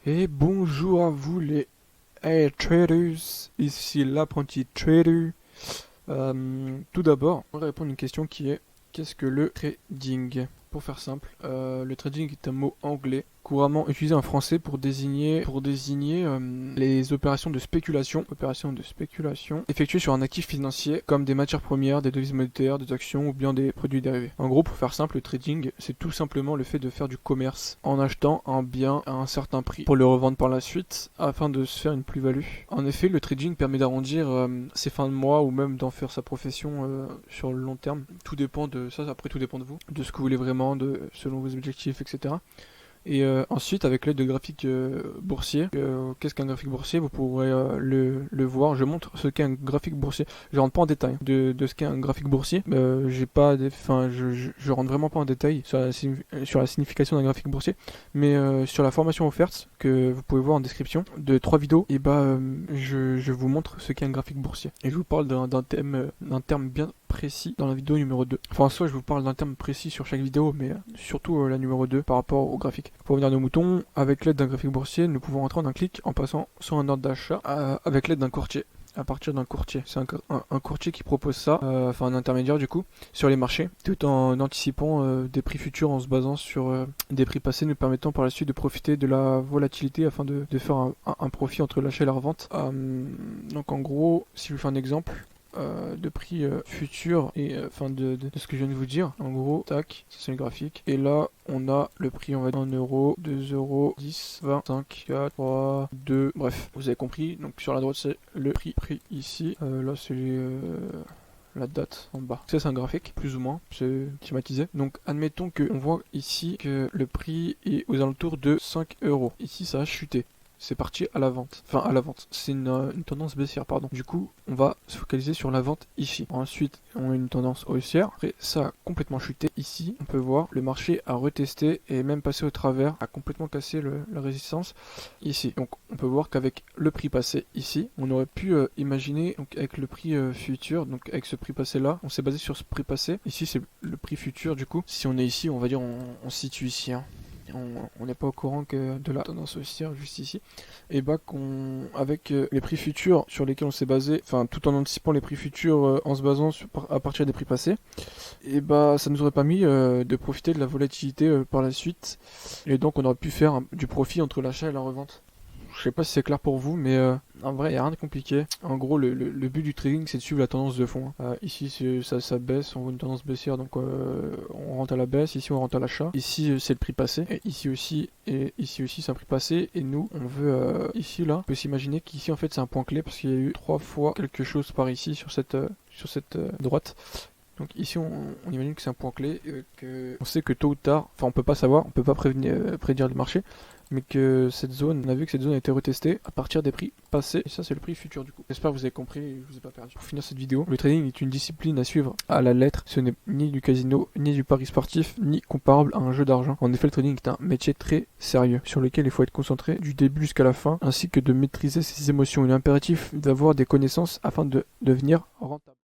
Et bonjour à vous les traders, ici l'apprenti trader. Tout d'abord, on va répondre à une question qui est: qu'est-ce que le trading? Pour faire simple, le trading est un mot anglais couramment utilisé en français pour désigner les opérations de spéculation effectuées sur un actif financier comme des matières premières, des devises monétaires, des actions ou bien des produits dérivés. En gros, pour faire simple, le trading, c'est tout simplement le fait de faire du commerce en achetant un bien à un certain prix pour le revendre par la suite afin de se faire une plus-value. En effet, le trading permet d'arrondir ses fins de mois ou même d'en faire sa profession sur le long terme. Tout dépend de ça, après tout dépend de vous, de ce que vous voulez vraiment, selon vos objectifs, etc. Et ensuite, avec l'aide de graphiques boursiers, qu'est-ce qu'un graphique boursier? Vous pourrez le voir. Je montre ce qu'est un graphique boursier. Je rentre pas en détail de ce qu'est un graphique boursier. J'ai pas, je rentre vraiment pas en détail sur la signification d'un graphique boursier, mais sur la formation offerte que vous pouvez voir en description de 3 vidéos, et je vous montre ce qu'est un graphique boursier. Et je vous parle d'un terme bien précis dans la vidéo numéro 2. Enfin, soit je vous parle d'un terme précis sur chaque vidéo, mais surtout la numéro 2 par rapport au graphique. Pour revenir à nos moutons, avec l'aide d'un graphique boursier, nous pouvons rentrer en un clic en passant sur un ordre d'achat avec l'aide d'un courtier. À partir d'un courtier. C'est un courtier qui propose ça, enfin un intermédiaire du coup, sur les marchés, tout en anticipant des prix futurs en se basant sur des prix passés, nous permettant par la suite de profiter de la volatilité afin de faire un profit entre l'achat et la revente. Donc en gros, si je vous fais un exemple de prix futur et de ce que je viens de vous dire, en gros, tac, ça c'est le graphique, et là on a le prix, on va dire 1 euro, 2 euros, 10, 20, 5, 4, 3, 2, bref, vous avez compris. Donc sur la droite c'est le prix ici, là c'est la date en bas. Ça c'est un graphique, plus ou moins, c'est schématisé. Donc admettons qu'on voit ici que le prix est aux alentours de 5 euros. Ici ça a chuté. C'est parti à la vente. Enfin, à la vente. C'est une tendance baissière, pardon. Du coup, on va se focaliser sur la vente ici. Ensuite, on a une tendance haussière. Après, ça a complètement chuté. Ici, on peut voir, le marché a retesté et même passé au travers, a complètement cassé la résistance ici. Donc, on peut voir qu'avec le prix passé ici, on aurait pu imaginer, donc avec le prix futur, donc avec ce prix passé là, on s'est basé sur ce prix passé. Ici, c'est le prix futur, du coup. Si on est ici, on va dire, on se situe ici, hein. On n'est pas au courant que de la tendance haussière juste ici, et avec les prix futurs sur lesquels on s'est basé, enfin tout en anticipant les prix futurs en se basant à partir des prix passés, et ça nous aurait permis de profiter de la volatilité par la suite, et donc on aurait pu faire du profit entre l'achat et la revente. Je sais pas si c'est clair pour vous, mais en vrai, il n'y a rien de compliqué. En gros, le but du trading, c'est de suivre la tendance de fond. Ici, ça baisse, on voit une tendance baissière, donc on rentre à la baisse. Ici, on rentre à l'achat. Ici, c'est le prix passé. Et ici aussi, c'est un prix passé. Et nous, on veut, ici, là, on peut s'imaginer qu'ici, en fait, c'est un point clé, parce qu'il y a eu 3 fois quelque chose par ici, sur cette droite. Donc ici on imagine que c'est un point clé, on sait que tôt ou tard, enfin on peut pas savoir, on peut pas prédire le marché, mais que cette zone, on a vu que cette zone a été retestée à partir des prix passés, et ça c'est le prix futur du coup. J'espère que vous avez compris et que je vous ai pas perdu. Pour finir cette vidéo, le trading est une discipline à suivre à la lettre, ce n'est ni du casino, ni du pari sportif, ni comparable à un jeu d'argent. En effet, le trading est un métier très sérieux, sur lequel il faut être concentré du début jusqu'à la fin, ainsi que de maîtriser ses émotions. Il est impératif d'avoir des connaissances afin de devenir rentable.